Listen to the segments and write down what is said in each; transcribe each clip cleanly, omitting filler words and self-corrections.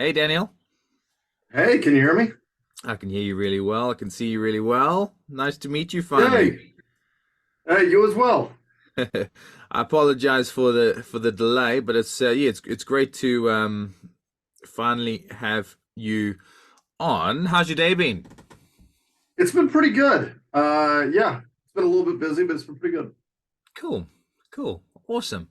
Hey Daniel, Hey, can you hear me? I can hear you really well. I can see you really well. Nice to meet you finally. Yay! Hey, you as well. I apologize for the delay, but it's great to finally have you on. How's your day been? It's been pretty good. Yeah, it's been a little bit busy, but it's been pretty good. Cool, cool, awesome.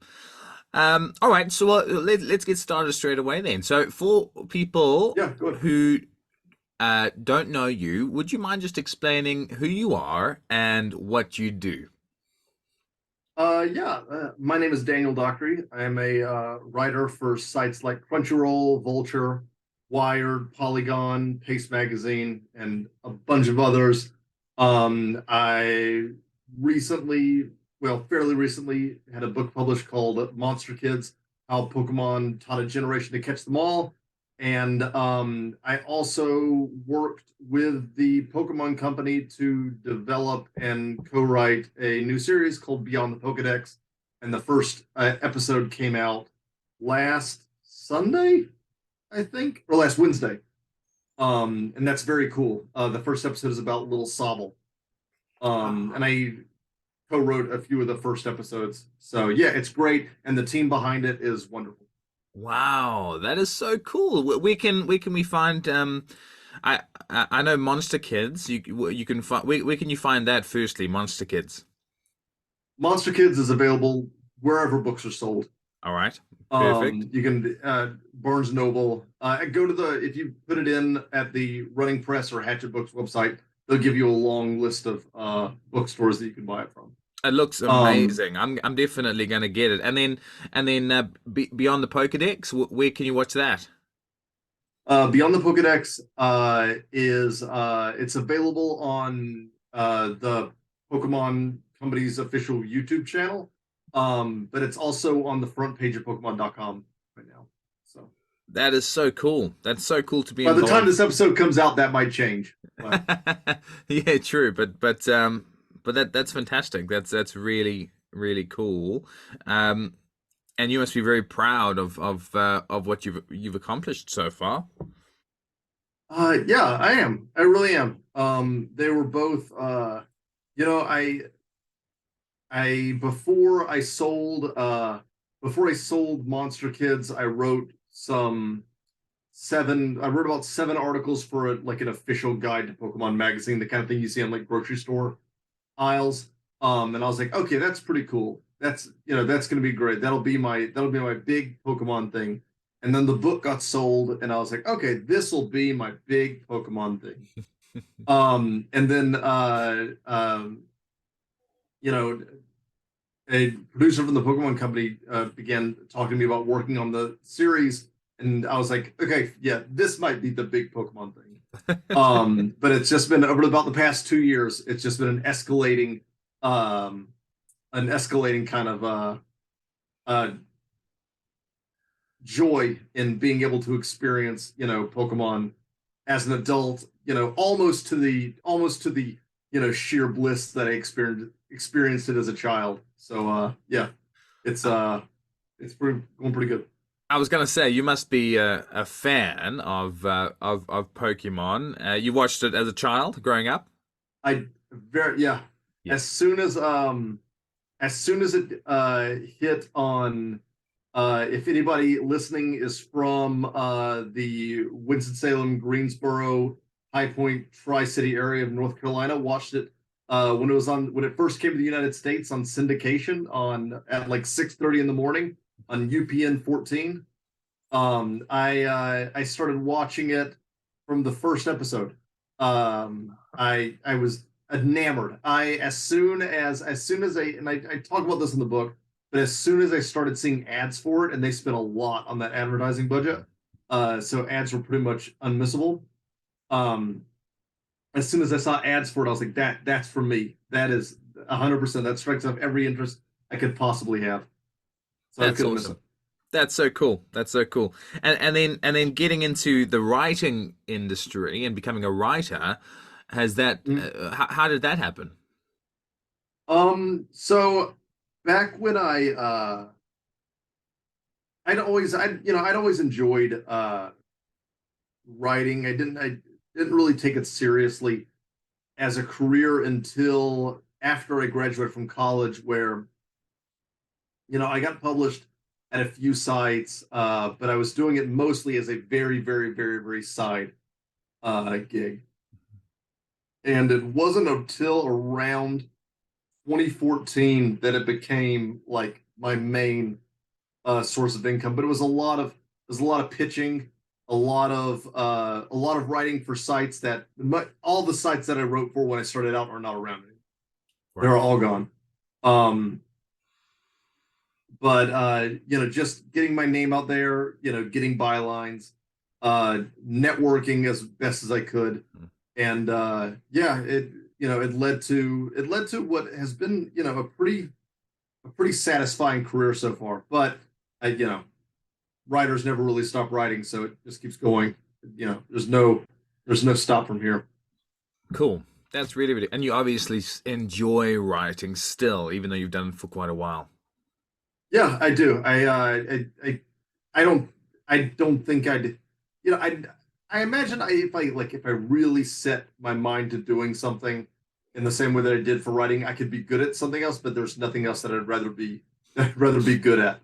All right, so let's get started straight away then. So for people Yeah, good. who don't know you, would you mind just explaining who you are and what you do? Yeah, my name is Daniel Dockery. I am a writer for sites like Crunchyroll, Vulture, Wired, Polygon, Paste Magazine, and a bunch of others. I recently, well, fairly recently, had a book published called Monster Kids: How Pokemon Taught a Generation to Catch Them All. And I also worked with the Pokemon Company to develop and co-write a new series called Beyond the Pokedex. And the first episode came out last Sunday, I think, or last Wednesday. And that's very cool. The first episode is about Little Sobble. And I co-wrote a few of the first episodes. So yeah, it's great, and the team behind it is wonderful. Wow, that is so cool. Where can we find I know Monster Kids. You can find where can you find that firstly, Monster Kids. Monster Kids is available wherever books are sold. All right. Perfect. You can Barnes Noble. Go to the if you put it in at the Running Press or Hatchet Books website, they'll give you a long list of bookstores that you can buy it from. It looks Um, amazing. I'm definitely going to get it. And then Beyond the Pokedex, where can you watch that? Beyond the Pokedex is it's available on the Pokemon Company's official YouTube channel, but it's also on the front page of Pokemon.com right now. So That is so cool. That's so cool to be by the time involved. this episode comes out, that might change. But Yeah, true. But that's fantastic. That's really really cool. Um, and you must be very proud of what you've accomplished so far. yeah, I am. I really am. They were both. You know, I before I sold Monster Kids, I wrote some seven. I wrote about seven articles for like an official guide to Pokemon magazine, the kind of thing you see on like grocery store aisles. And I was like, okay, that's pretty cool. That's gonna be great. That'll be my big Pokemon thing. And then the book got sold, and I was like, okay, this will be my big Pokemon thing. And then you know, a producer from the Pokemon Company began talking to me about working on the series, and I was like, okay, yeah, this might be the big Pokemon thing. But it's just been over about the past 2 years. It's just been um, an escalating kind of uh, joy in being able to experience, Pokemon as an adult. Almost to the sheer bliss that I experienced it as a child. So yeah, it's I, going pretty good. I was gonna say you must be a fan of Pokemon. You watched it as a child growing up. I very yeah. Yeah. As soon as it hit on, if anybody listening is from the Winston-Salem, Greensboro, High Point, Tri-City area of North Carolina, watched it when it first came to the United States on syndication on at like 6:30 in the morning on UPN 14. I started watching it from the first episode. I was enamored. I talk about this in the book, but as soon as I started seeing ads for it, and they spent a lot on that advertising budget, so ads were pretty much unmissable. Um, as soon as I saw ads for it, I was like, that's for me. That is 100%. That strikes off every interest I could possibly have. So I That's couldn't miss it. awesome. That's so cool. That's so cool. And then getting into the writing industry and becoming a writer, has that Mm. how did that happen? So back when I'd always enjoyed writing. I didn't really take it seriously as a career until after I graduated from college, where I got published at a few sites, but I was doing it mostly as a very, very, very, very side gig. And it wasn't until around 2014 that it became like my main source of income. But it was a lot of pitching, a lot of writing for sites that all the sites that I wrote for when I started out are not around anymore. Right. They're all gone. Um, but just getting my name out there, getting bylines, networking as best as I could, Mm. and yeah, it led to what has been a pretty satisfying career so far. But writers never really stop writing, so it just keeps going. There's no stop from here. Cool. That's really, really, and you obviously enjoy writing still, even though you've done it for quite a while. Yeah, I do. I don't think I'd you know I imagine if I really set my mind to doing something in the same way that I did for writing, I could be good at something else, but there's nothing else that I'd rather be good at,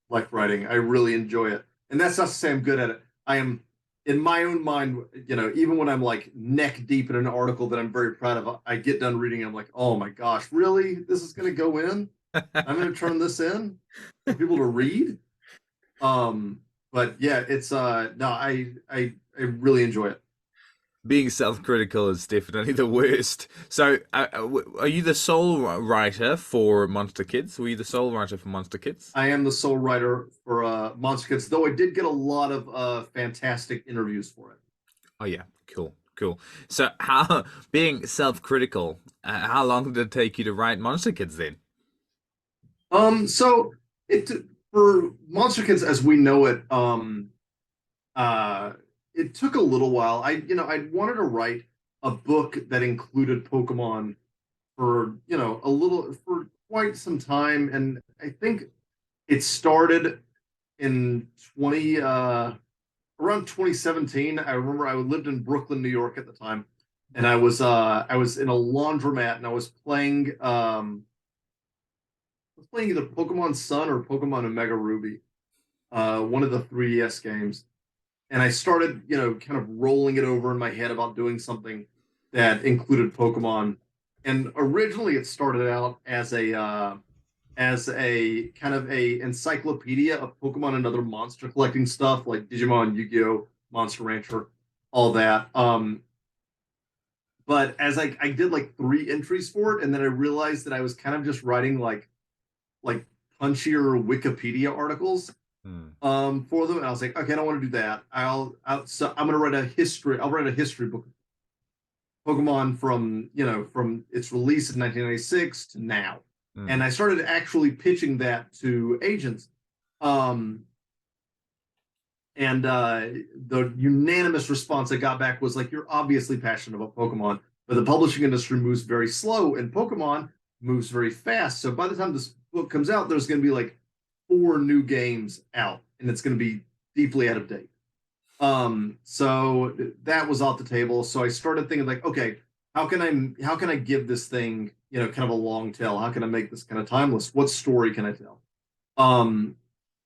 like writing. I really enjoy it. And that's not to say I'm good at it. I am, in my own mind, even when I'm like neck deep in an article that I'm very proud of, I get done reading and I'm like, oh my gosh, really? This is gonna go in? I'm going to turn this in for people to read. Um, but yeah, it's no, I really enjoy it. Being self-critical is definitely the worst. So, are you the sole writer for Monster Kids? Were you the sole writer for Monster Kids? I am the sole writer for Monster Kids, though I did get a lot of fantastic interviews for it. Oh yeah, cool, cool. So, how being self-critical, how long did it take you to write Monster Kids then? So it for Monster Kids as we know it, uh, it took a little while. I wanted to write a book that included Pokemon for for quite some time, and I think it started in 20 around 2017. I remember I lived in Brooklyn, New York at the time, and I was in a laundromat and I was playing either Pokemon Sun or Pokemon Omega Ruby, one of the 3DS games. And I started, kind of rolling it over in my head about doing something that included Pokemon. And originally, it started out as a kind of a encyclopedia of Pokemon and other monster collecting stuff like Digimon, Yu-Gi-Oh, Monster Rancher, all that. But as I did like three entries for it, and then I realized that I was kind of just writing like punchier Wikipedia articles Hmm. for them. And I was like, okay, I don't want to do that. So I'm gonna write a history. I'll write a history book of Pokemon from its release in 1996 to now. Hmm. And I started actually pitching that to agents. Um, and the unanimous response I got back was like, "You're obviously passionate about Pokemon, but the publishing industry moves very slow, and Pokemon moves very fast. So by the time this book comes out, there's going to be like four new games out, and it's going to be deeply out of date." So that was off the table. So I started thinking like, okay, how can I give this thing, kind of a long tail? How can I make this kind of timeless? What story can I tell? Um,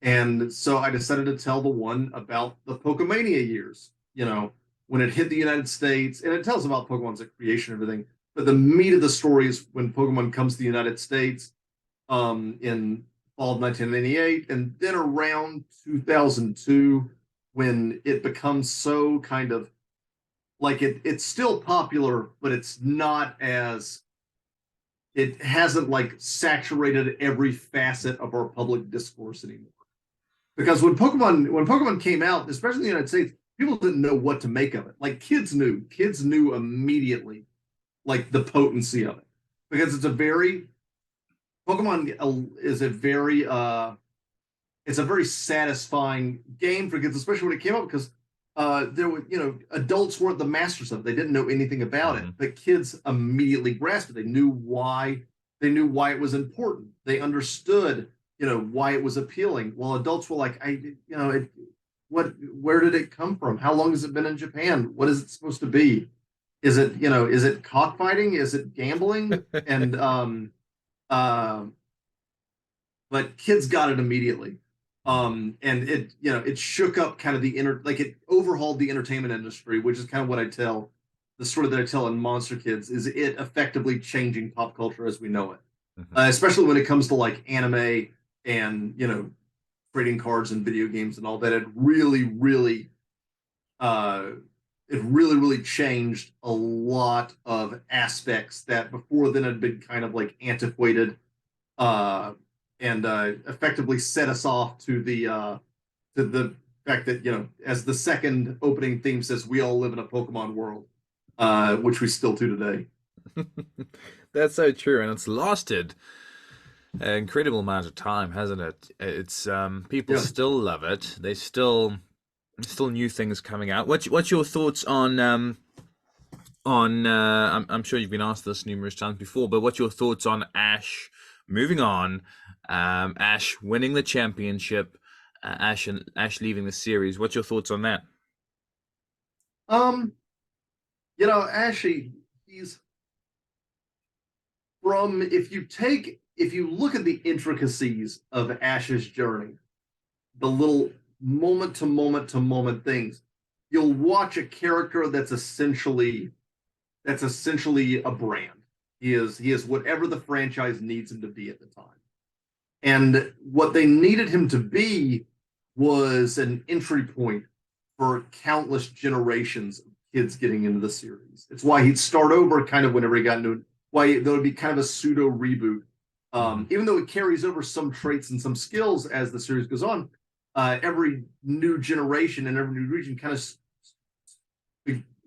and so I decided to tell the one about the Pokemania years, when it hit the United States, and it tells about Pokemon's creation and everything. But the meat of the story is when Pokemon comes to the United States in fall of 1998, and then around 2002, when it becomes so kind of like it's still popular, but it's not as it hasn't like saturated every facet of our public discourse anymore. Because when Pokemon came out, especially in the United States, people didn't know what to make of it. Like kids knew immediately like the potency of it because Pokemon is a very it's a very satisfying game for kids, especially when it came out because there were adults weren't the masters of it. They didn't know anything about it, Hmm. but kids immediately grasped it. They knew why it was important. They understood why it was appealing. While adults were like, where did it come from? How long has it been in Japan? What is it supposed to be? Is it cockfighting? Is it gambling? And uh, but kids got it immediately. And it shook up kind of like it overhauled the entertainment industry, which is kind of what I tell the story that I tell in Monster Kids is it effectively changing pop culture as we know it, Mhm. especially when it comes to like anime and trading cards and video games and all that. Uh, it really changed a lot of aspects that before then had been kind of like antiquated uh, and effectively set us off to the fact that as the second opening theme says, we all live in a Pokemon world, which we still do today. That's so true, and it's lasted an incredible amount of time, hasn't it? It's people Yeah. still love it. They still new things coming out. What's your thoughts on I'm sure you've been asked this numerous times before, but what's your thoughts on Ash moving on, Ash winning the championship, Ash leaving the series? What's your thoughts on that? Um, Ashley, he's from if you look at the intricacies of Ash's journey, the little moment to moment to moment things, you'll watch a character that's essentially a brand. He is whatever the franchise needs him to be at the time. And what they needed him to be was an entry point for countless generations of kids getting into the series. It's why he'd start over kind of whenever he got into it, why there would be kind of a pseudo reboot. Hmm. Even though it carries over some traits and some skills as the series goes on, every new generation and every new region kind of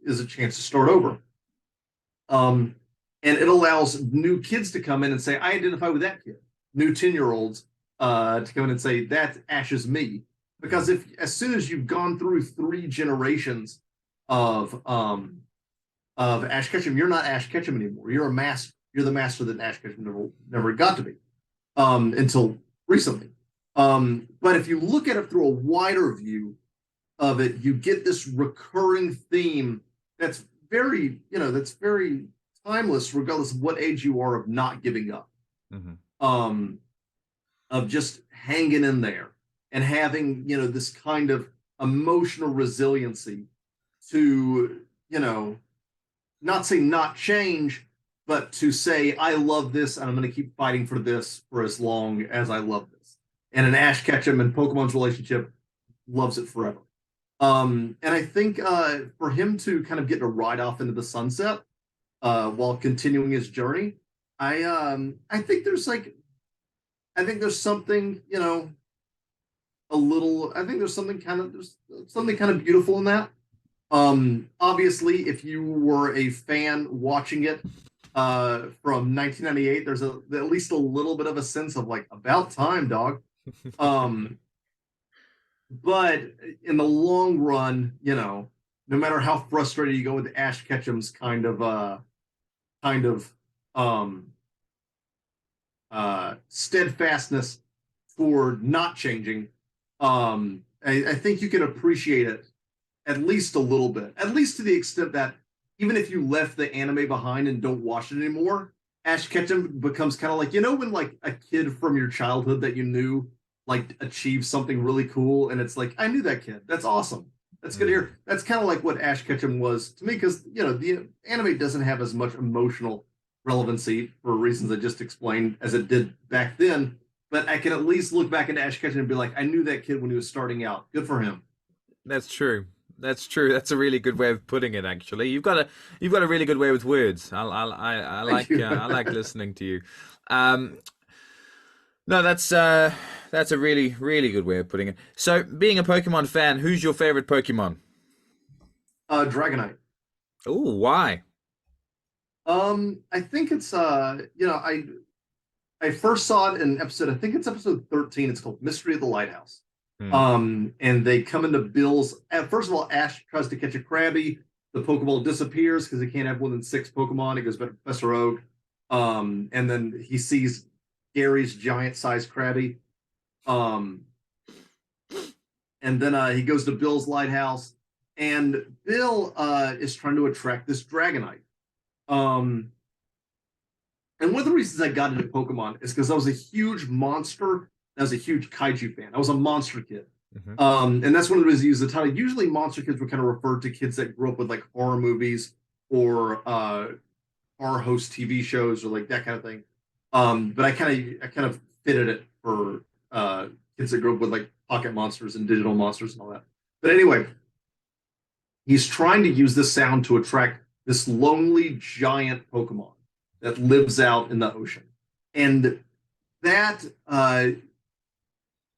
is a chance to start over. Um, and it allows new kids to come in and say, I identify with that kid. New 10-year-olds to come in and say, that Ash is me. Because if as soon as you've gone through three generations of Ash Ketchum, you're not Ash Ketchum anymore. You're a master. You're the master that Ash Ketchum never got to be until recently. But if you look at it through a wider view of it, you get this recurring theme that's that's very timeless, regardless of what age you are, of not giving up, Hmm. um, of just hanging in there and having, this kind of emotional resiliency to, not say not change, but to say, I love this and I'm going to keep fighting for this for as long as I love this. And an Ash Ketchum and Pokemon's relationship loves it forever. And I think for him to kind of get to ride off into the sunset while continuing his journey, I think I think there's something a little I think there's something kind of beautiful in that. Obviously, if you were a fan watching it from 1998, there's at least a little bit of a sense of like about time, dog. Um, but in the long run, no matter how frustrated you go with Ash Ketchum's kind of um steadfastness for not changing, I think you can appreciate it at least a little bit, at least to the extent that even if you left the anime behind and don't watch it anymore, Ash Ketchum becomes kind of like, when like a kid from your childhood that you knew like achieved something really cool, and it's like, I knew that kid. That's awesome. That's good to Hmm. hear. That's kind of like what Ash Ketchum was to me, because the anime doesn't have as much emotional relevancy for reasons I just explained as it did back then. But I can at least look back into Ash Ketchum and be like, I knew that kid when he was starting out. Good for him. That's true. That's true. That's a really good way of putting it. Actually, you've got a really good way with words. Thank you. I like listening to you. Um, no, that's a really good way of putting it. So, being a Pokemon fan, who's your favorite Pokemon? Dragonite. Oh, why? I think it's I first saw it in episode, I think it's episode 13. It's called Mystery of the Lighthouse. Hmm. And they come into Bill's. First of all, Ash tries to catch a Krabby. The Pokeball disappears because he can't have more than six Pokemon. He goes back to Professor Oak. And then he sees Gary's giant sized Krabby. Um, and then he goes to Bill's lighthouse, and Bill is trying to attract this Dragonite. Um, and one of the reasons I got into Pokemon is because I was a huge monster. I was a huge kaiju fan. I was a monster kid. Hmm. And that's one of the reasons I use the title. Usually, monster kids were kind of referred to kids that grew up with like horror movies or horror host TV shows or like that kind of thing. But I kind of fitted it for kids that grew up with like pocket monsters and digital monsters and all that. But anyway, he's trying to use this sound to attract this lonely giant Pokemon that lives out in the ocean, and that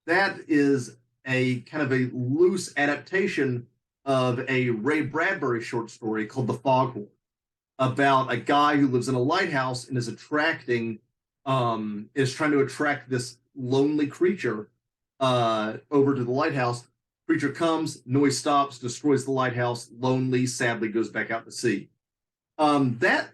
that is a kind of a loose adaptation of a Ray Bradbury short story called The Foghorn about a guy who lives in a lighthouse and is trying to attract this lonely creature over to the lighthouse. Creature comes, noise stops, destroys the lighthouse. Lonely, sadly, goes back out to sea. That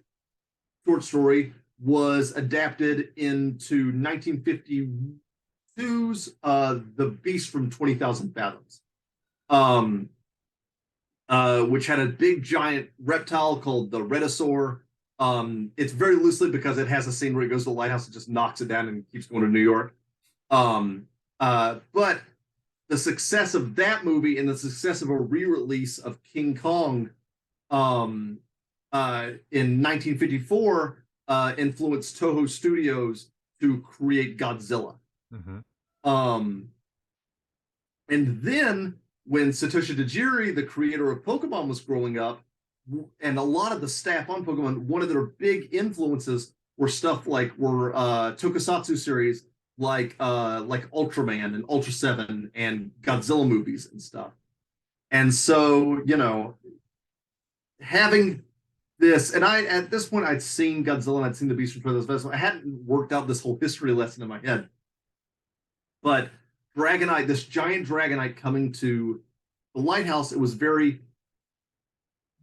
short story was adapted into 1952's The Beast from 20,000 Fathoms, um, which had a big giant reptile called the Rhedosaur. It's very loosely because it has a scene where he goes to the lighthouse and just knocks it down and keeps going to New York. But the success of that movie and the success of a re-release of King Kong in 1954 influenced Toho Studios to create Godzilla. Hmm. Um, and then when Satoshi Tajiri, the creator of Pokemon, was growing up, and a lot of the staff on Pokemon, one of their big influences were stuff were Tokusatsu series like Ultraman and Ultra Seven and Godzilla movies and stuff. And so, having this, and I at this point I'd seen Godzilla and I'd seen the Beast from Twilight Festival. I hadn't worked out this whole history lesson in my head, but Dragonite, this giant Dragonite coming to the lighthouse, it was very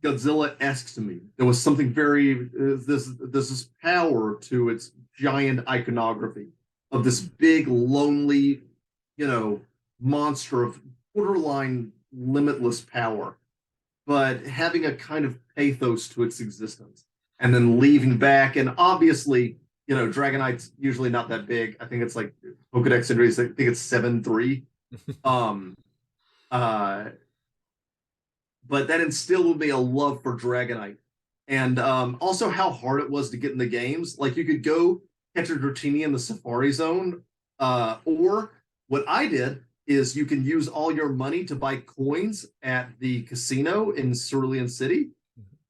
Godzilla-esque to me. There was something very this power to its giant iconography of this big, lonely, monster of borderline limitless power, but having a kind of pathos to its existence, and then leaving back. And obviously, Dragonite's usually not that big. I think it's like Pokedex entries. I think it's 7'3". Um, uh, but that instilled in me a love for Dragonite, and also how hard it was to get in the games. Like you could go catch a Dratini in the Safari Zone, or what I did is you can use all your money to buy coins at the casino in Cerulean City,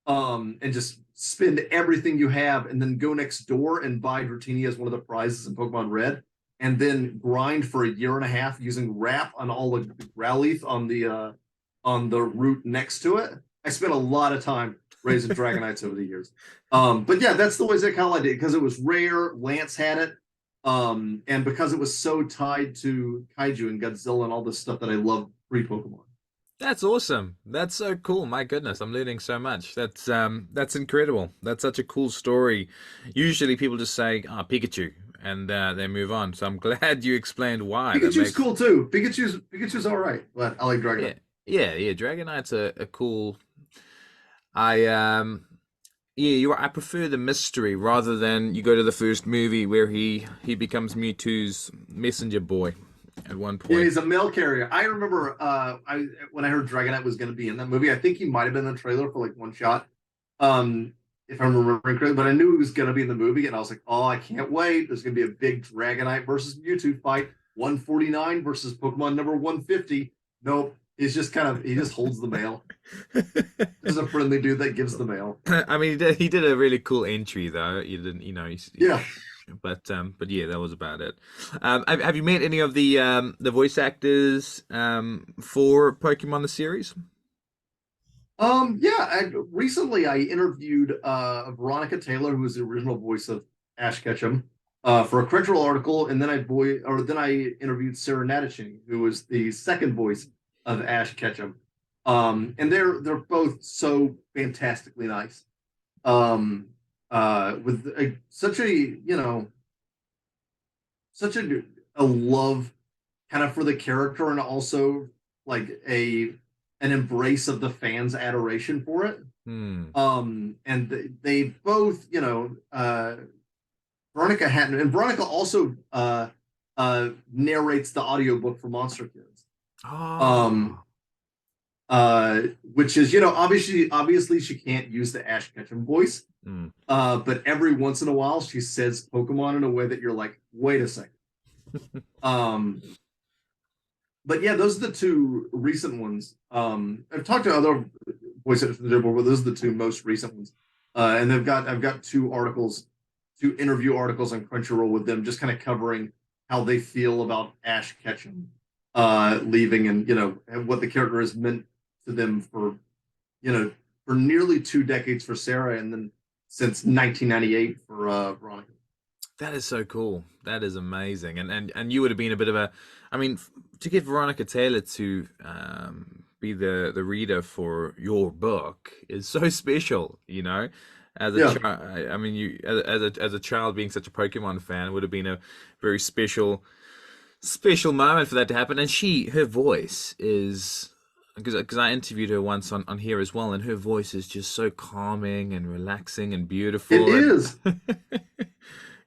and just spend everything you have, and then go next door and buy Dratini as one of the prizes in Pokemon Red, and then grind for a year and a half using wrap on all the Growlithe on the route next to it. I spent a lot of time raising Dragonites over the years. But yeah, that's the ways I kind of liked it because it was rare. Lance had it. And because it was so tied to Kaiju and Godzilla and all this stuff that I love pre Pokemon. That's awesome. That's so cool. My goodness, I'm learning so much. That's incredible. That's such a cool story. Usually people just say, "Ah, Pikachu," and they move on. So I'm glad you explained why. That Pikachu's makes cool too. Pikachu's all right, but I like yeah, Dragonite. yeah. Dragonite's a cool. I Yeah, I prefer the mystery rather than you go to the first movie where he becomes Mewtwo's messenger boy at one Yeah, point. he's a mail carrier. I remember I when I heard Dragonite was going to be in that movie. I think he might have been in the trailer for like one shot, um, if I'm remembering correctly. But I knew he was going to be in the movie, and I was like, oh, I can't wait. There's going to be a big Dragonite versus Mewtwo fight. 149 versus Pokemon number 150. Nope, he just holds the mail. Just a friendly dude that gives the mail. I mean, he did a really cool entry though. You didn't, Yeah. but yeah, that was about it. Have you met any of the voice actors for Pokemon the series? Yeah, recently I interviewed Veronica Taylor, who was the original voice of Ash Ketchum, for a Crunchyroll article, and then I interviewed Sarah Natachini, who was the second voice of Ash Ketchum. And they're both so fantastically nice. With such a such a love kind of for the character, and also like a an embrace of the fans' adoration for it. Hmm. And they both, Veronica Hatton, and Veronica also narrates the audiobook for Monster Kids. Um, Oh. which is, obviously she can't use the Ash Ketchum voice, Hmm. but every once in a while she says Pokemon in a way that you're like, wait a second. Um, but yeah, those are the two recent ones. I've talked to other voice actors, but those are the two most recent ones. And I've got two interview articles on Crunchyroll with them, just kind of covering how they feel about Ash Ketchum leaving, and what the character has meant to them you know for nearly 2 decades for Sarah, and then since 1998 for Veronica. That is so cool. That is amazing. And you would have been a bit of a, I mean, to get Veronica Taylor to be the reader for your book is so special, you know. As a Yeah, child, I mean, you as a child being such a Pokemon fan, it would have been a very special moment for that to happen. And her voice is, because I interviewed her once on here as well, and her voice is just so calming and relaxing and it beautiful and is.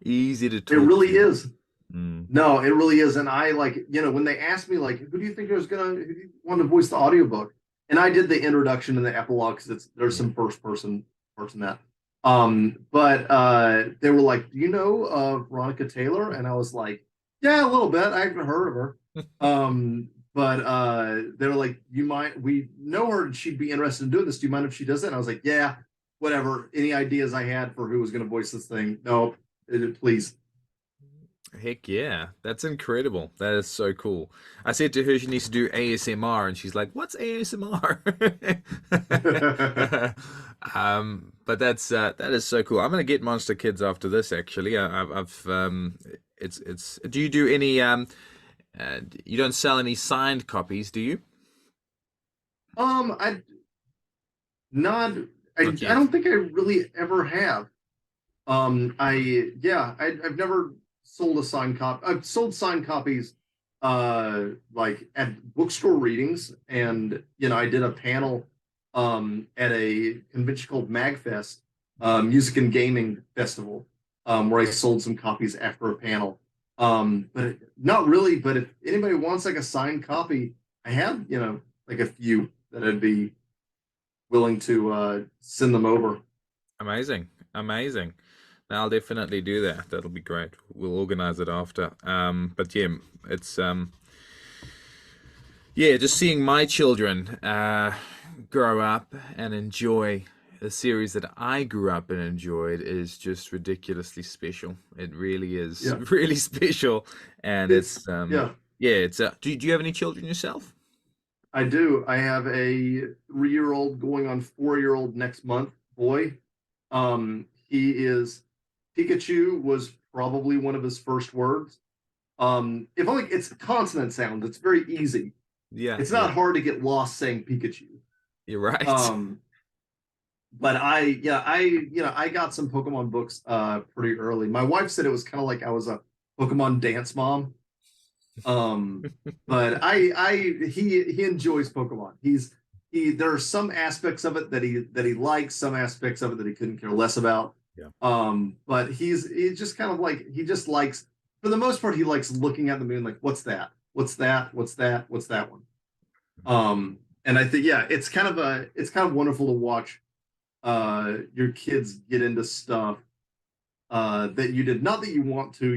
easy to It talk really to. is. Mm, No, it really is. And I like, when they asked me like, who do you think who do you want to voice the audiobook? And I did the introduction and the epilogue because there's yeah. some first person parts in that. But they were like, do you know Veronica Taylor? And I was like, yeah, a little bit. I haven't heard of her. But they were like, we know her and she'd be interested in doing this. Do you mind if she does it? And I was like, yeah, whatever. Any ideas I had for who was going to voice this thing? No, please. Heck yeah, that's incredible. That is so cool. I said to her she needs to do ASMR, and she's like, "What's ASMR?" But that is so cool. I'm gonna get Monster Kids after this. Actually, I've it's. Do you do any you don't sell any signed copies, do you? I not I Not yet. don't think I really ever have. I've never sold a signed copy. I've sold signed copies like at bookstore readings, and I did a panel at a convention called MagFest, Music and Gaming Festival, where I sold some copies after a panel. But not really, but if anybody wants like a signed copy, I have, like a few that I'd be willing to send them over. Amazing, amazing. Now I'll definitely do that. That'll be great. We'll organize it after. But yeah, it's yeah, just seeing my children grow up and enjoy a series that I grew up and enjoyed is just ridiculously special. It really is Yeah, really special, and it's it's yeah. yeah, it's do you have any children yourself? I do. I have a 3-year old going on 4-year old next month boy. He is Pikachu was probably one of his first words. If only it's consonant sounds, it's very easy. Yeah, It's yeah, not hard to get lost saying Pikachu. you're right. Um, but I got some Pokemon books pretty early. My wife said it was kind of like I was a Pokemon dance mom. Um, but he enjoys Pokemon. He there are some aspects of it that he likes, some aspects of it that he couldn't care less about. Yeah. But he's just kind of like he just likes for the most part he likes looking at the moon like what's that? What's that? What's that? What's that one? And I think yeah, it's kind of wonderful to watch your kids get into stuff that you did not that you want to,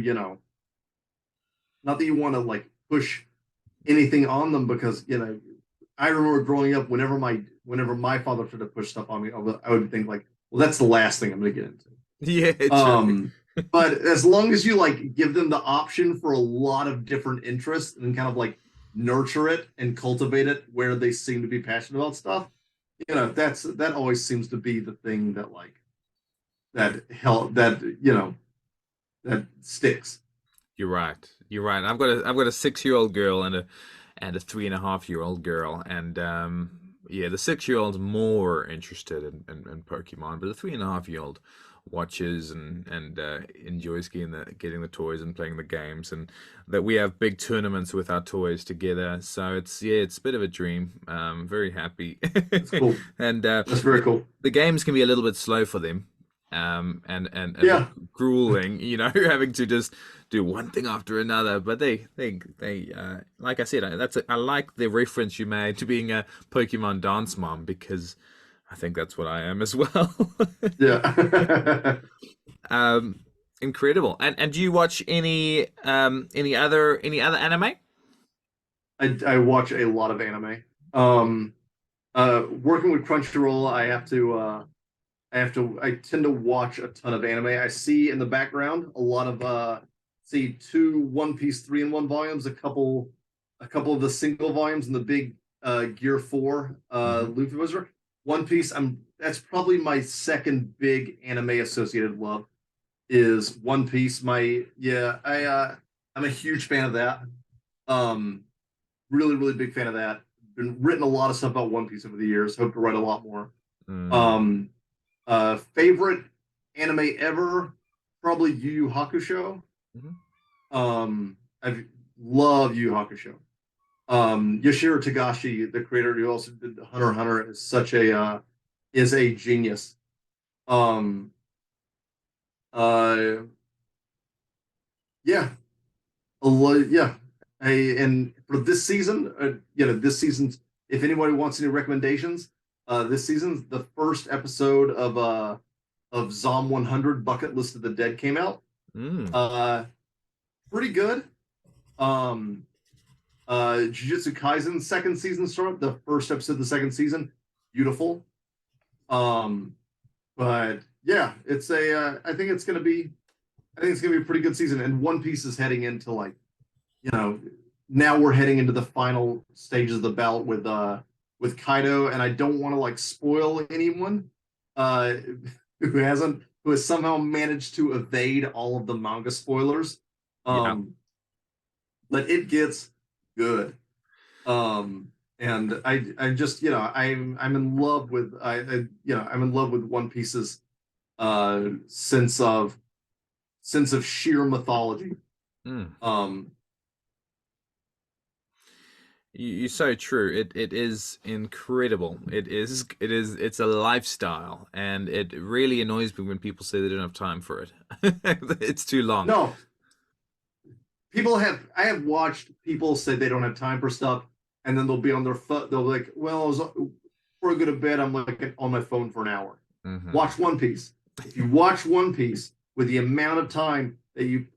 not that you want to like push anything on them because I remember growing up whenever my father tried to push stuff on me, I would think like, well, that's the last thing I'm going to get into. Yeah, true. Um, but as long as you like give them the option for a lot of different interests and kind of like nurture it and cultivate it where they seem to be passionate about stuff, that always seems to be the thing that like that sticks. You're right. You're right. I've got a 6-year-old girl and a 3.5-year-old girl, and yeah, the 6-year-old's more interested in Pokemon, but the 3.5-year-old watches and enjoys getting the toys and playing the games, and that we have big tournaments with our toys together. So it's yeah, it's a bit of a dream. Very happy, That's cool. and That's very cool. the games can be a little bit slow for them, and a bit Yeah. grueling, having to just do one thing after another. But like I said, I like the reference you made to being a Pokemon dance mom, because I think that's what I am as well. Yeah. um, Incredible. And do you watch any other anime? I watch a lot of anime. Um, Working with Crunchyroll, I tend to watch a ton of anime. I see in the background a lot of see two One Piece 3-in-1 volumes, a couple of the single volumes, and the big Gear 4 Hmm. Luffy Wizard. One Piece, that's probably my second big anime associated love is One Piece. I'm a huge fan of that. Um, Really, really big fan of that. Been written a lot of stuff about One Piece over the years. Hope to write a lot more. Mm. Um, Favorite anime ever? Probably Yu Yu Hakusho. Mhm. I love Yu Yu Hakusho. Yoshiro Tagashi, the creator who also did Hunter x Hunter, is a genius. Um, uh, yeah, yeah. And for this season, this season's, if anybody wants any recommendations, this season's the first episode of Zom 100 Bucket List of the Dead came out. Mm. Uh, Pretty good. Um, Jujutsu Kaisen second season started. The first episode of the second season, beautiful. Um, but yeah, I think it's gonna be a pretty good season. And One Piece is heading into like, you know, now we're heading into the final stages of the belt with Kaido, and I don't want to like spoil anyone uh who has somehow managed to evade all of the manga spoilers. Yeah. Um, but it gets good. And I just I'm in love with I'm in love with One Piece's sense of sheer mythology. Mm. Um, You're so true. It is incredible. It's a lifestyle, and it really annoys me when people say they don't have time for it. It's too long. no, I have watched people say they don't have time for stuff, and then they'll be on their phone. They'll be like, well, before I go to bed, I'm like on my phone for an hour. Hmm. Watch One Piece. If you watch One Piece with the amount of time that you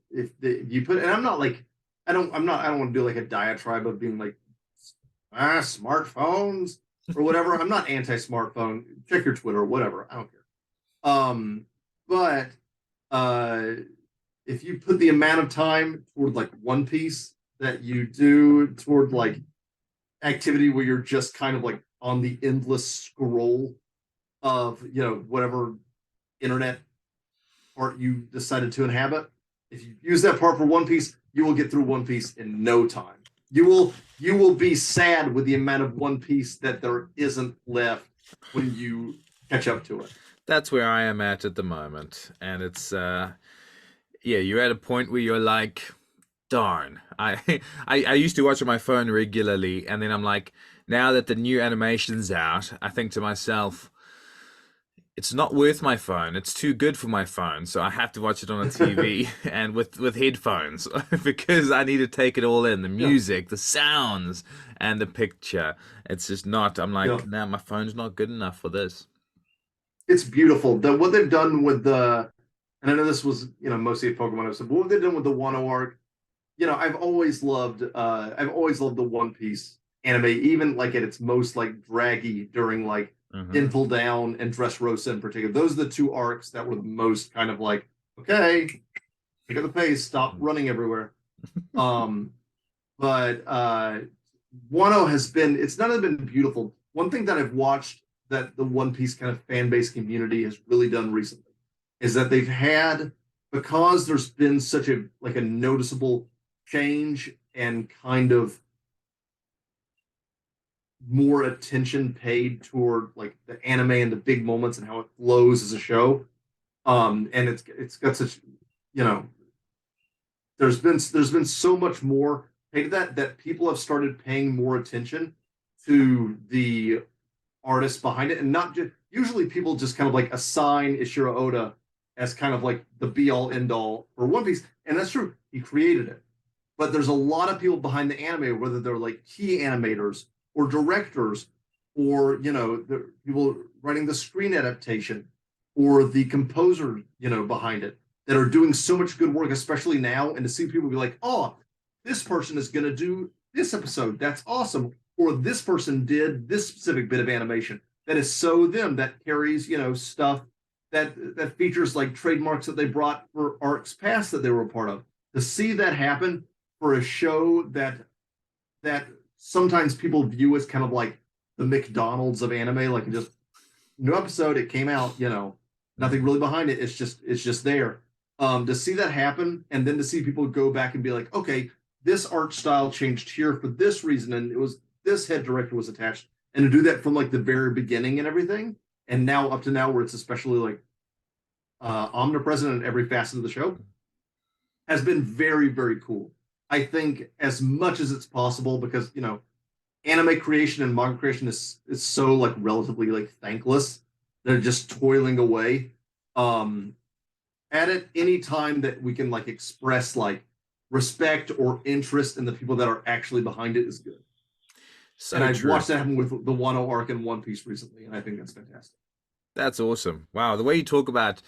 put, and I'm not like, I don't want to do like a diatribe of being like, smartphones or whatever. I'm not anti-smartphone. Check your Twitter or whatever. I don't care. But uh, if you put the amount of time toward like One Piece that you do toward like activity where you're just kind of like on the endless scroll of whatever internet part you decided to inhabit, if you use that part for One Piece, you will get through One Piece in no time. You will be sad with the amount of One Piece that there isn't left when you catch up to it. That's where I am at the moment, and it's yeah, you're at a point where you're like, darn. I used to watch on my phone regularly, and then I'm like, now that the new animation's out, I think to myself, it's not worth my phone. It's too good for my phone, so I have to watch it on a TV and with headphones because I need to take it all in, the Yeah, music, the sounds, and the picture. It's just not. I'm yeah. like, nah, my phone's not good enough for this. It's beautiful. What they've done with and I know this was mostly a Pokemon episode, but what they've done with the Wano arc, I've always loved the One Piece anime, even like at its most like draggy during like Hmm. Impel Down and Dressrosa in particular. Those are the two arcs that were the most kind of like, okay, pick up the pace, stop running everywhere. Um, but Wano has been, it's not only been beautiful. One thing that I've watched that the One Piece kind of fan base community has really done recently is that they've had, because there's been such a like a noticeable change and kind of more attention paid toward like the anime and the big moments and how it flows as a show. And it's got such, you know, there's been so much more paid that people have started paying more attention to the artists behind it, and not just usually people just kind of like assign Ishiro Oda as kind of like the be all end all for One Piece, and that's true. He created it, but there's a lot of people behind the anime, whether they're like key animators or directors, or the people writing the screen adaptation, or the composer, behind it, that are doing so much good work, especially now. And to see people be like, oh, this person is going to do this episode, that's awesome, or this person did this specific bit of animation that is so them, that carries stuff that features like trademarks that they brought for arcs past that they were a part of. To see that happen for a show that sometimes people view as kind of like the McDonald's of anime, like just new episode, it came out, nothing really behind it. It's just there. To see that happen, and then to see people go back and be like, okay, this art style changed here for this reason, and it was this head director was attached, and to do that from like the very beginning and everything, and now up to now where it's especially like omnipresent in every facet of the show, has been very, very cool. I think as much as it's possible, because anime creation and manga creation is so like relatively like thankless. They're just toiling away. Um, at it any time that we can like express like respect or interest in the people that are actually behind it is good. And So I've true. watched that happen with the Wano arc in One Piece recently, and I think that's fantastic. That's awesome. Wow, the way you talk about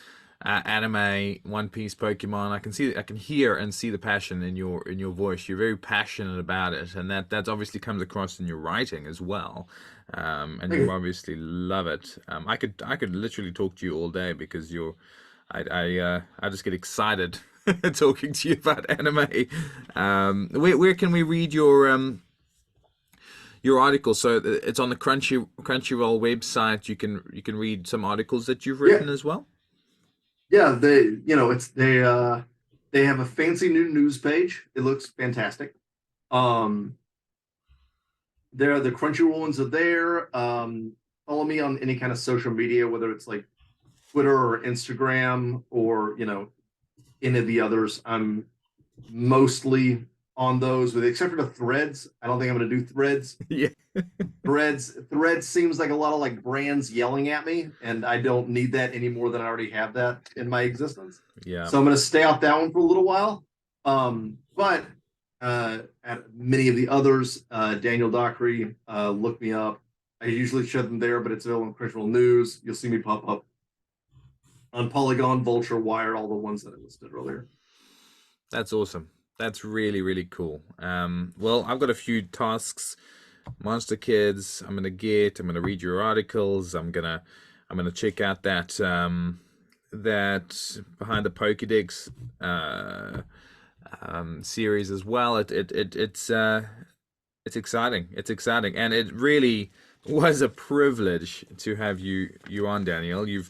anime, One Piece, Pokemon, I can hear and see the passion in your voice. You're very passionate about it, and that obviously comes across in your writing as well. And Thank you you. obviously love it. I could literally talk to you all day because I just get excited talking to you about anime. Where can we read your article? So it's on the Crunchyroll website. You can read some articles that you've Yeah, written as well. yeah. They have a fancy new news page. It looks fantastic. Um, There, the Crunchyroll ones are there. Follow me on any kind of social media, whether it's like Twitter or Instagram or any of the others. I'm mostly on those, with the exception of Threads. I don't think I'm going to do Threads. Yeah, Threads seems like a lot of like brands yelling at me, and I don't need that any more than I already have that in my existence. yeah. So I'm going to stay off that one for a little while. But at many of the others, Daniel Dockery, look me up. I usually share them there, but it's available on Crunchyroll News. You'll see me pop up on Polygon, Vulture, Wire, all the ones that I listed earlier. That's awesome. That's really, really cool. Well, I've got a few tasks. Monster Kids, I'm gonna read your articles. I'm gonna check out that behind the Pokédex series as well. It's exciting. It's exciting, and it really was a privilege to have you on, Daniel. You've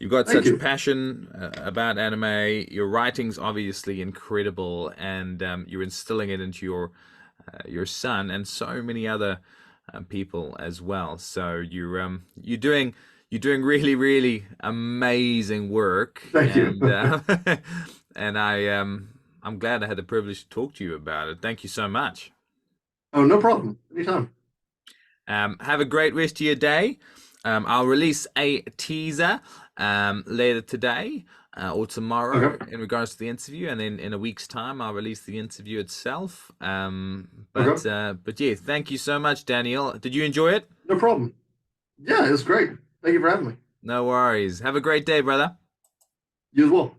got Thank such you. passion about anime. Your writing's obviously incredible, and you're instilling it into your son and so many other people as well. So you're doing really, really amazing work, Thank you. and and I'm glad I had the privilege to talk to you about it. Thank you so much. Oh, no problem. Anytime. Have a great rest of your day. I'll release a teaser later today or tomorrow Okay. in regards to the interview, and then in a week's time I'll release the interview itself. Okay. But yeah, thank you so much, Daniel. Did you enjoy it? No problem. Yeah, it was great. Thank you for having me. No worries. Have a great day, brother. You as well.